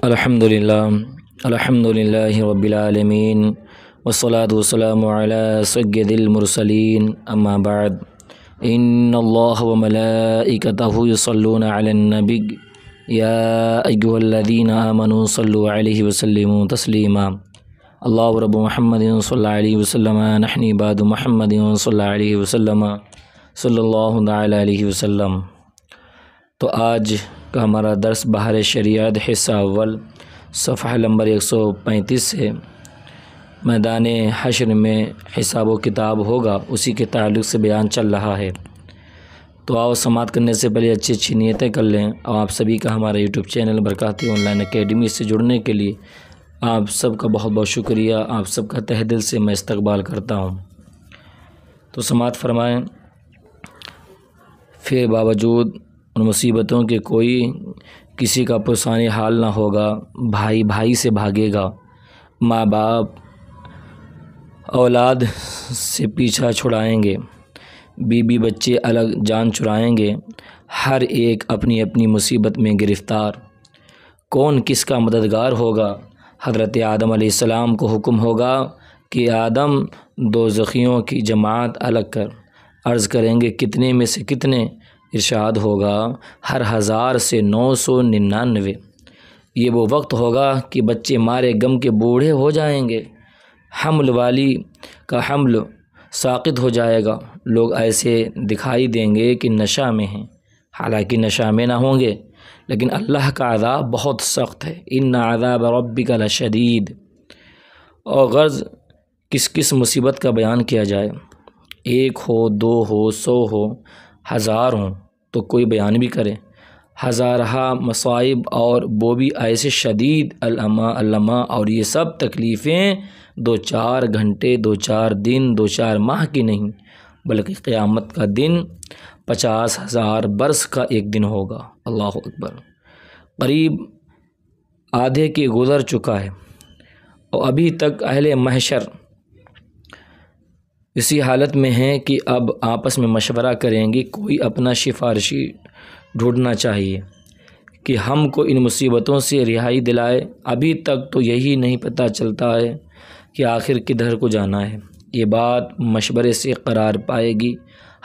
الحمدللہ رب العالمین والصلاة والسلام علی سید المرسلین اما بعد ان اللہ وملائکتہ یصلون علی النبی یا ایھا الذین آمنوا صلوا علیہ وسلموا تسلیما اللہ رب محمد صلی اللہ علیہ وسلم نحن عباد محمد صلی اللہ علیہ وسلم صلی اللہ تعالی علیہ وسلم۔ تو آج کا ہمارا درس بحر شریعت حصہ اول صفحہ نمبر 135 سے میدان حشر میں حساب و کتاب ہوگا، اسی کے تعلق سے بیان چل رہا ہے۔ تو آؤ سماعت کرنے سے پہلے اچھی اچھی نیتیں کر لیں، اور آپ سبھی کا ہمارا YouTube channel Barkati online academy سے جڑنے کے لیے آپ سب کا بہت بہت شکریہ، آپ سب کا تہ دل سے میں استقبال کرتا ہوں۔ تو سماعت فرمائیں۔ پھر باوجود ان مصیبتوں کے کوئی کسی کا پرسانی حال نہ ہوگا، بھائی بھائی سے بھاگے گا، ماں باپ اولاد سے پیچھا چھڑائیں گے، بیوی بچے الگ جان چرائیں گے، ہر ایک اپنی اپنی مصیبت میں گرفتار۔ کون کس کا مددگار ہوگا؟ حضرت آدم علیہ السلام کو حکم ہوگا کہ آدم دوزخیوں کی جماعت الگ کر۔ عرض کریں گے کتنے میں سے کتنے؟ ارشاد ہوگا ہر 1000 سے 999۔ یہ وہ وقت ہوگا کہ بچے مارے غم کے بوڑھے ہو جائیں گے، حمل والی کا حمل ساقط ہو جائے گا، لوگ ایسے دکھائی دیں گے کہ نشہ میں ہیں، حالانکہ نشہ میں نہ ہوں گے، لیکن اللہ کا عذاب بہت سخت ہے۔ ان عذاب ربک لشدید۔ اور غرض کس کس مصیبت کا بیان کیا جائے، ایک ہو، دو ہو، 100 ہو، 1000 ہوں، تو کوئی بیان بھی کرے۔ ہزارہا مصائب، اور وہ بھی ایسے شدید علامہ، اور یہ سب تکلیفیں 2-4 گھنٹے، 2-4 دن، 2-4 ماہ کی نہیں، بلکہ قیامت کا دن 50,000 برس کا ایک دن ہوگا۔ اللہ اکبر۔ قریب آدھے کے گزر چکا ہے، اور ابھی تک اہل محشر اسی حالت میں ہیں کہ اب آپس میں مشورہ کریں گے، کوئی اپنا سفارشی ڈھونڈنا چاہیے کہ ہم کو ان مصیبتوں سے رہائی دلائے۔ ابھی تک تو یہی نہیں پتہ چلتا ہے کہ آخر کدھر کو جانا ہے۔ یہ بات مشورے سے قرار پائے گی۔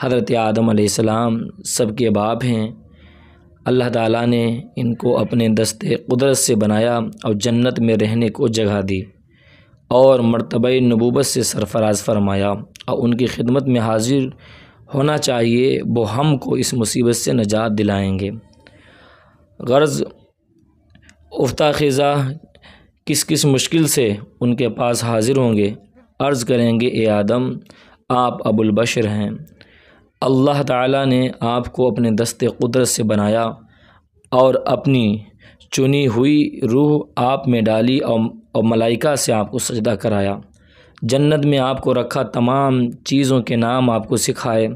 حضرت آدم علیہ السلام سب کے باپ ہیں، اللہ تعالیٰ نے ان کو اپنے دست قدرت سے بنایا اور جنت میں رہنے کو جگہ دی، اور مرتبہ نبوت سے سرفراز فرمایا، اور ان کی خدمت میں حاضر ہونا چاہیے، وہ ہم کو اس مصیبت سے نجات دلائیں گے۔ غرض افتہ خیزہ کس کس مشکل سے ان کے پاس حاضر ہوں گے، عرض کریں گے اے آدم آپ ابو البشر ہیں، اللہ تعالیٰ نے آپ کو اپنے دست قدرت سے بنایا اور اپنی چنی ہوئی روح آپ میں ڈالی، اور ملائکہ سے آپ کو سجدہ کرایا، جنت میں آپ کو رکھا، تمام چیزوں کے نام آپ کو سکھائے،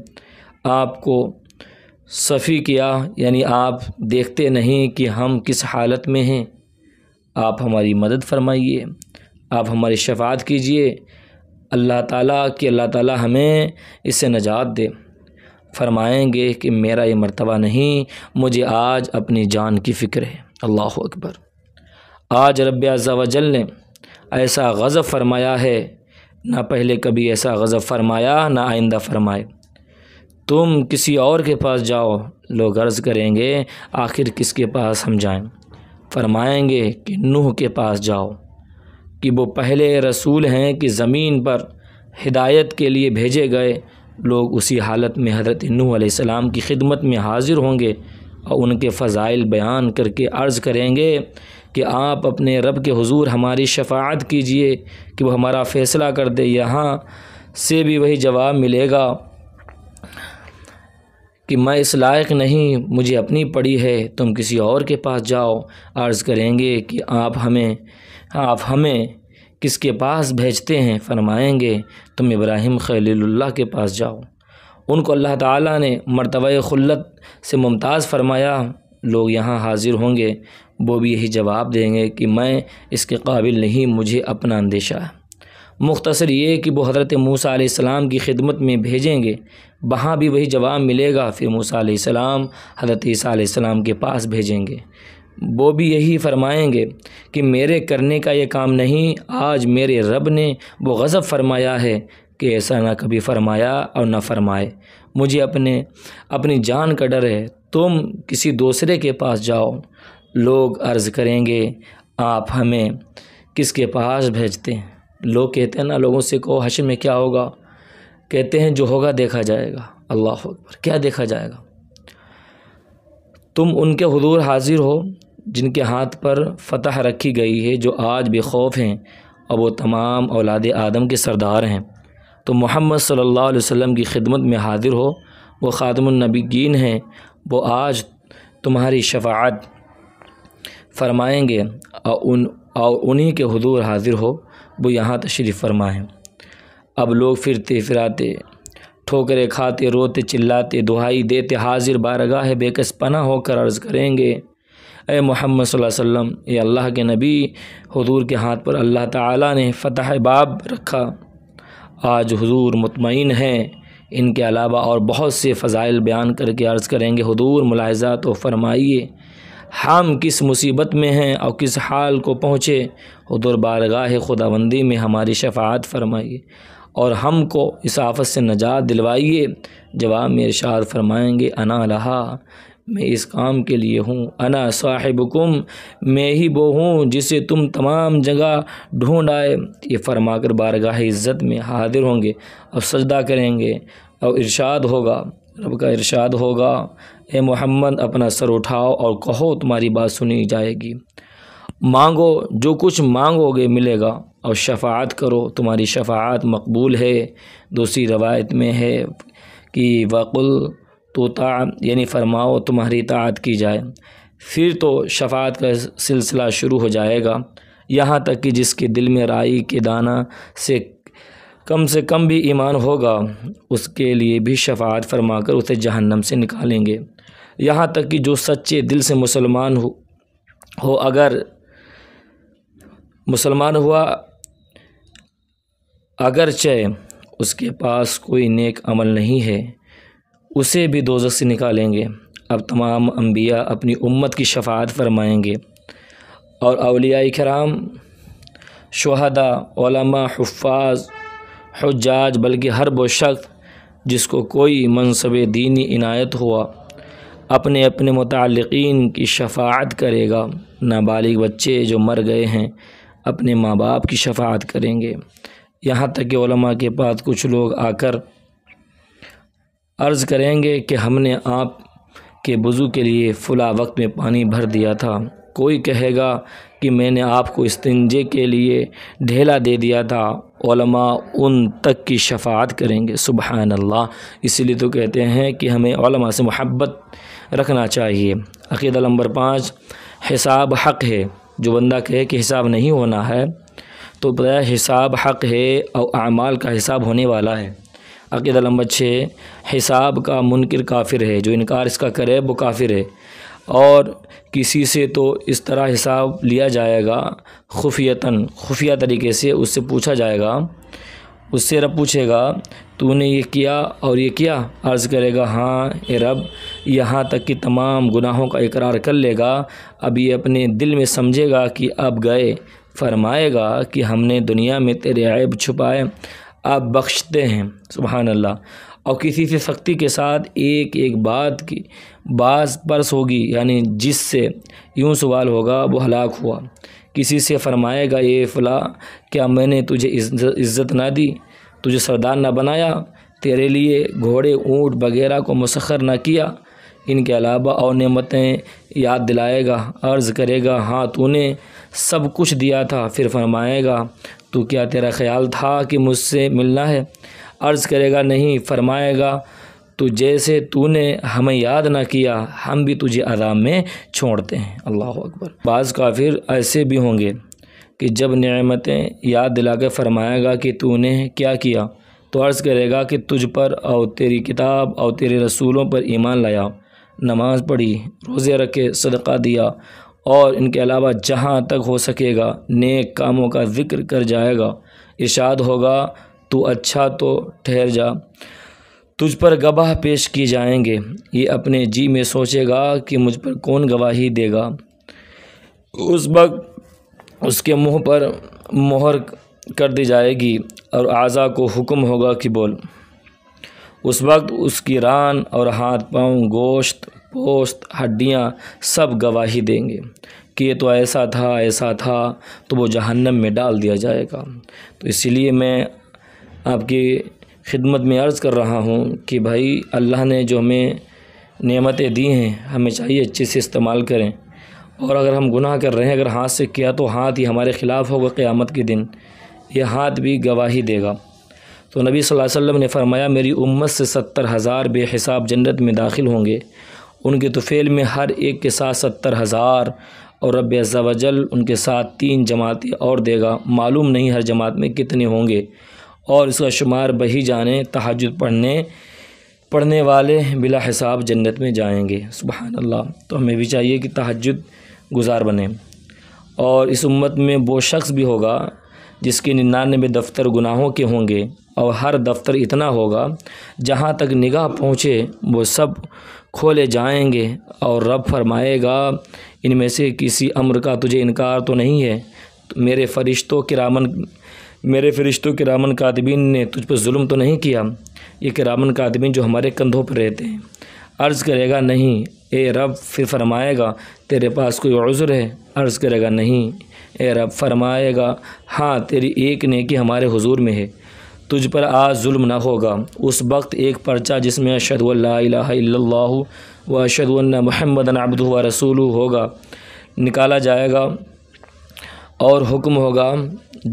آپ کو صفی کیا، یعنی آپ دیکھتے نہیں کہ ہم کس حالت میں ہیں، آپ ہماری مدد فرمائیے، آپ ہماری شفاعت کیجئے، اللہ تعالیٰ ہمیں اس سے نجات دے۔ فرمائیں گے کہ میرا یہ مرتبہ نہیں، مجھے آج اپنی جان کی فکر ہے۔ اللہ اکبر۔ آج رب عز و جل نے ایسا غضب فرمایا ہے، نہ پہلے کبھی ایسا غضب فرمایا، نہ آئندہ فرمائے۔ تم کسی اور کے پاس جاؤ، لوگ عرض کریں گے آخر کس کے پاس ہم جائیں؟ فرمائیں گے کہ نوح کے پاس جاؤ، کہ وہ پہلے رسول ہیں کہ زمین پر ہدایت کے لیے بھیجے گئے۔ لوگ اسی حالت میں حضرت نوح علیہ السلام کی خدمت میں حاضر ہوں گے، اور ان کے فضائل بیان کر کے عرض کریں گے کہ آپ اپنے رب کے حضور ہماری شفاعت کیجئے کہ وہ ہمارا فیصلہ کر دے۔ یہاں سے بھی وہی جواب ملے گا کہ میں اس لائق نہیں، مجھے اپنی پڑی ہے، تم کسی اور کے پاس جاؤ۔ عرض کریں گے کہ آپ ہمیں کس کے پاس بھیجتے ہیں؟ فرمائیں گے تم ابراہیم خلیل اللہ کے پاس جاؤ، ان کو اللہ تعالیٰ نے مرتبہ خلت سے ممتاز فرمایا۔ لوگ یہاں حاضر ہوں گے، وہ بھی یہی جواب دیں گے کہ میں اس کے قابل نہیں، مجھے اپنا اندیشہ ہے۔ مختصر یہ کہ وہ حضرت موسیٰ علیہ السلام کی خدمت میں بھیجیں گے، وہاں بھی وہی جواب ملے گا۔ پھر موسیٰ علیہ السلام حضرت عیسیٰ علیہ السلام کے پاس بھیجیں گے، وہ بھی یہی فرمائیں گے کہ میرے کرنے کا یہ کام نہیں، آج میرے رب نے وہ غضب فرمایا ہے کہ ایسا نہ کبھی فرمایا اور نہ فرمائے۔ مجھے اپنی جان کا ڈر ہے، تم کسی دوسرے کے پاس جاؤ۔ لوگ عرض کریں گے آپ ہمیں کس کے پاس بھیجتے ہیں؟ لوگ کہتے ہیں نا، لوگوں سے کہو حشر میں کیا ہوگا؟ کہتے ہیں جو ہوگا دیکھا جائے گا۔ اللہ اکبر، کیا دیکھا جائے گا؟ تم ان کے حضور حاضر ہو جن کے ہاتھ پر فتح رکھی گئی ہے، جو آج بے خوف ہیں اور وہ تمام اولاد آدم کے سردار ہیں۔ تو محمد صلی اللہ علیہ وسلم کی خدمت میں حاضر ہو، وہ خاتم النبیین ہیں، وہ آج تمہاری شفاعت فرمائیں گے، اور انہی کے حضور حاضر ہو، وہ یہاں تشریف فرمائیں۔ اب لوگ پھرتے پھراتے، ٹھوکریں کھاتے، روتے چلاتے، دہائی دیتے حاضر بارگاہ بے کس پناہ ہو کر عرض کریں گے اے محمد صلی اللہ علیہ وسلم، اے اللہ کے نبی، حضور کے ہاتھ پر اللہ تعالیٰ نے فتح باب رکھا، آج حضور مطمئن ہیں۔ ان کے علاوہ اور بہت سے فضائل بیان کر کے عرض کریں گے حضور ملاحظہ تو فرمائیے، ہم کس مصیبت میں ہیں اور کس حال کو پہنچے، حضور بارگاہ خداوندی میں ہماری شفاعت فرمائیے اور ہم کو اس آفت سے نجات دلوائیے۔ جواب میں ارشاد فرمائیں گے انا لہا، میں اس کام کے لیے ہوں، انا صاحبکم، میں ہی وہ ہوں جسے تم تمام جگہ ڈھونڈ آئے۔ یہ فرما کر بارگاہ عزت میں حاضر ہوں گے اور سجدہ کریں گے، اور ارشاد ہوگا، رب کا ارشاد ہوگا اے محمد اپنا سر اٹھاؤ اور کہو تمہاری بات سنی جائے گی، مانگو جو کچھ مانگو گے ملے گا، اور شفاعت کرو تمہاری شفاعت مقبول ہے۔ دوسری روایت میں ہے کہ وقل تطاع، یعنی فرماؤ تمہاری اطاعت کی جائے۔ پھر تو شفاعت کا سلسلہ شروع ہو جائے گا، یہاں تک کہ جس کے دل میں رائی کے دانہ سے کم بھی ایمان ہوگا، اس کے لیے بھی شفاعت فرما کر اسے جہنم سے نکالیں گے۔ یہاں تک کہ جو سچے دل سے مسلمان ہو اگر مسلمان ہوا، اگرچہ اس کے پاس کوئی نیک عمل نہیں ہے، اسے بھی دوزخ سے نکالیں گے۔ اب تمام انبیاء اپنی امت کی شفاعت فرمائیں گے، اور اولیاء کرام، شہداء، علماء، حفاظ، حجاج، بلکہ ہر وہ شخص جس کو کوئی منصب دینی عنایت ہوا، اپنے اپنے متعلقین کی شفاعت کرے گا۔ نابالغ بچے جو مر گئے ہیں اپنے ماں باپ کی شفاعت کریں گے، یہاں تک کہ علماء کے پاس کچھ لوگ آ کر عرض کریں گے کہ ہم نے آپ کے وضو کے لیے فلاں وقت میں پانی بھر دیا تھا، کوئی کہے گا کہ میں نے آپ کو استنجے کے لیے ڈھیلا دے دیا تھا، علماء ان تک کی شفاعت کریں گے۔ سبحان اللہ، اسی لیے تو کہتے ہیں کہ ہمیں علماء سے محبت رکھنا چاہیے۔ عقیدہ نمبر 5، حساب حق ہے۔ جو بندہ کہے کہ حساب نہیں ہونا ہے تو بتایا حساب حق ہے اور اعمال کا حساب ہونے والا ہے۔ عقیدہ نمبر 6، حساب کا منکر کافر ہے، جو انکار اس کا کرے وہ کافر ہے، اور کسی سے تو اس طرح حساب لیا جائے گا خفیہ طریقے سے، اس سے پوچھا جائے گا، اس سے رب پوچھے گا تو نے یہ کیا اور یہ کیا؟ عرض کرے گا ہاں اے رب، یہاں تک کہ تمام گناہوں کا اقرار کر لے گا۔ اب یہ اپنے دل میں سمجھے گا کہ اب گئے، فرمائے گا کہ ہم نے دنیا میں تیرے عیب چھپائے، اب بخشتے ہیں۔ سبحان اللہ۔ اور کسی سے سختی کے ساتھ ایک ایک بات کی باز پرس ہوگی، یعنی جس سے یوں سوال ہوگا وہ ہلاک ہوا۔ کسی سے فرمائے گا اے فلاں، کیا میں نے تجھے عزت نہ دی، تجھے سردار نہ بنایا، تیرے لیے گھوڑے اونٹ وغیرہ کو مسخر نہ کیا؟ ان کے علاوہ اور نعمتیں یاد دلائے گا، عرض کرے گا ہاں تو نے سب کچھ دیا تھا۔ پھر فرمائے گا تو کیا تیرا خیال تھا کہ مجھ سے ملنا ہے؟ عرض کرے گا نہیں۔ فرمائے گا تو جیسے تو نے ہمیں یاد نہ کیا، ہم بھی تجھے عذاب میں چھوڑتے ہیں۔ اللہ اکبر۔ بعض کافر ایسے بھی ہوں گے کہ جب نعمتیں یاد دلا کے فرمائے گا کہ تو نے کیا کیا، تو عرض کرے گا کہ تجھ پر اور تیری کتاب اور تیرے رسولوں پر ایمان لایا، نماز پڑھی، روزے رکھے، صدقہ دیا، اور ان کے علاوہ جہاں تک ہو سکے گا نیک کاموں کا ذکر کر جائے گا۔ ارشاد ہوگا تو اچھا تو ٹھہر جا، تجھ پر گواہ پیش کی جائیں گے۔ یہ اپنے جی میں سوچے گا کہ مجھ پر کون گواہی دے گا، اس وقت اس کے منہ پر مہر کر دی جائے گی اور اعضاء کو حکم ہوگا کہ بول۔ اس وقت اس کی ران اور ہاتھ پاؤں، گوشت، پوست، ہڈیاں سب گواہی دیں گے کہ یہ تو ایسا تھا، تو وہ جہنم میں ڈال دیا جائے گا۔ تو اسی لیے میں آپ کی خدمت میں عرض کر رہا ہوں کہ بھائی اللہ نے جو ہمیں نعمتیں دی ہیں ہمیں چاہیے اچھے سے استعمال کریں، اور اگر ہم گناہ کر رہے ہیں، اگر ہاتھ سے کیا تو ہاتھ ہی ہمارے خلاف ہوگا قیامت کے دن، یہ ہاتھ بھی گواہی دے گا۔ تو نبی صلی اللہ علیہ وسلم نے فرمایا میری امت سے 70,000 بے حساب جنت میں داخل ہوں گے، ان کے طفیل میں ہر ایک کے ساتھ 70,000، اور رب عز و جل ان کے ساتھ 3 جماعتیں اور دے گا، معلوم نہیں ہر جماعت میں کتنے ہوں گے، اور اس کا شمار بہی جانے تہجد پڑھنے والے بلا حساب جنت میں جائیں گے۔ سبحان اللہ۔ تو ہمیں بھی چاہیے کہ تہجد گزار بنیں، اور اس امت میں وہ شخص بھی ہوگا جس کے 99 دفتر گناہوں کے ہوں گے، اور ہر دفتر اتنا ہوگا جہاں تک نگاہ پہنچے وہ سب کھولے جائیں گے، اور رب فرمائے گا ان میں سے کسی امر کا تجھے انکار تو نہیں ہے؟ میرے فرشتوں کرامن کاتبین نے تجھ پر ظلم تو نہیں کیا؟ یہ کرامن کاتبین جو ہمارے کندھوں پر رہتے ہیں۔ عرض کرے گا نہیں اے رب، پھر فرمائے گا تیرے پاس کوئی عذر ہے؟ عرض کرے گا نہیں اے رب، فرمائے گا ہاں تیری ایک نیکی ہمارے حضور میں ہے، تجھ پر آج ظلم نہ ہوگا۔ اس وقت ایک پرچہ جس میں اشہد ان لا الہ الا اللہ و اشہد ان محمدًا عبدہ و رسولہ ہوگا نکالا جائے گا، اور حکم ہوگا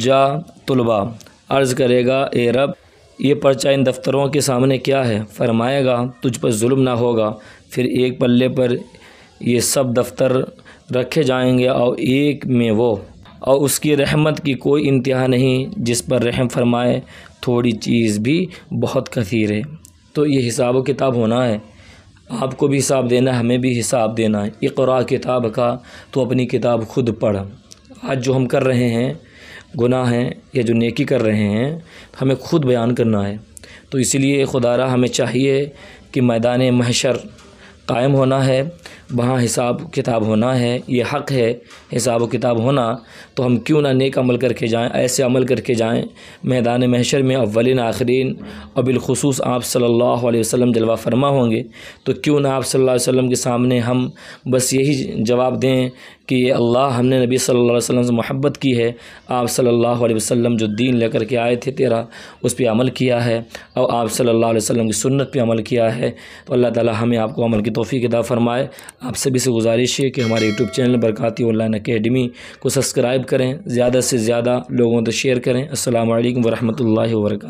جا طلبہ۔ عرض کرے گا اے رب یہ پرچہ ان دفتروں کے سامنے کیا ہے؟ فرمائے گا تجھ پر ظلم نہ ہوگا۔ پھر ایک پلے پر یہ سب دفتر رکھے جائیں گے، اور ایک میں وہ، اور اس کی رحمت کی کوئی انتہا نہیں، جس پر رحم فرمائے تھوڑی چیز بھی بہت کثیر ہے۔ تو یہ حساب و کتاب ہونا ہے، آپ کو بھی حساب دینا ہے، ہمیں بھی حساب دینا ہے۔ اقرا کتاب کا، تو اپنی کتاب خود پڑھ۔ آج جو ہم کر رہے ہیں گناہ ہیں یا جو نیکی کر رہے ہیں ہمیں خود بیان کرنا ہے۔ تو اسی لیے خدا را ہمیں چاہیے کہ میدان محشر قائم ہونا ہے، وہاں حساب کتاب ہونا ہے، یہ حق ہے حساب و کتاب ہونا، تو ہم کیوں نہ نیک عمل کر کے جائیں، ایسے عمل کر کے جائیں میدان محشر میں اولین آخرین، اور بالخصوص آپ صلی اللہ علیہ وسلم جلوہ فرما ہوں گے، تو کیوں نہ آپ صلی اللہ علیہ وسلم کے سامنے ہم بس یہی جواب دیں کہ اللہ ہم نے نبی صلی اللہ علیہ وسلم سے محبت کی ہے، آپ صلی اللہ علیہ وسلم جو دین لے کر کے آئے تھے تیرا اس پہ عمل کیا ہے، اور آپ صلی اللہ علیہ وسلم کی سنت پہ عمل کیا ہے۔ تو اللہ تعالی ہمیں آپ کو عمل کی توفیق عطا فرمائے۔ آپ سبھی سے گزارش ہے کہ ہمارے YouTube channel Barkati online academy کو سبسکرائب کریں، زیادہ سے زیادہ لوگوں تک شیئر کریں۔ السلام علیکم ورحمۃ اللہ وبرکاتہ۔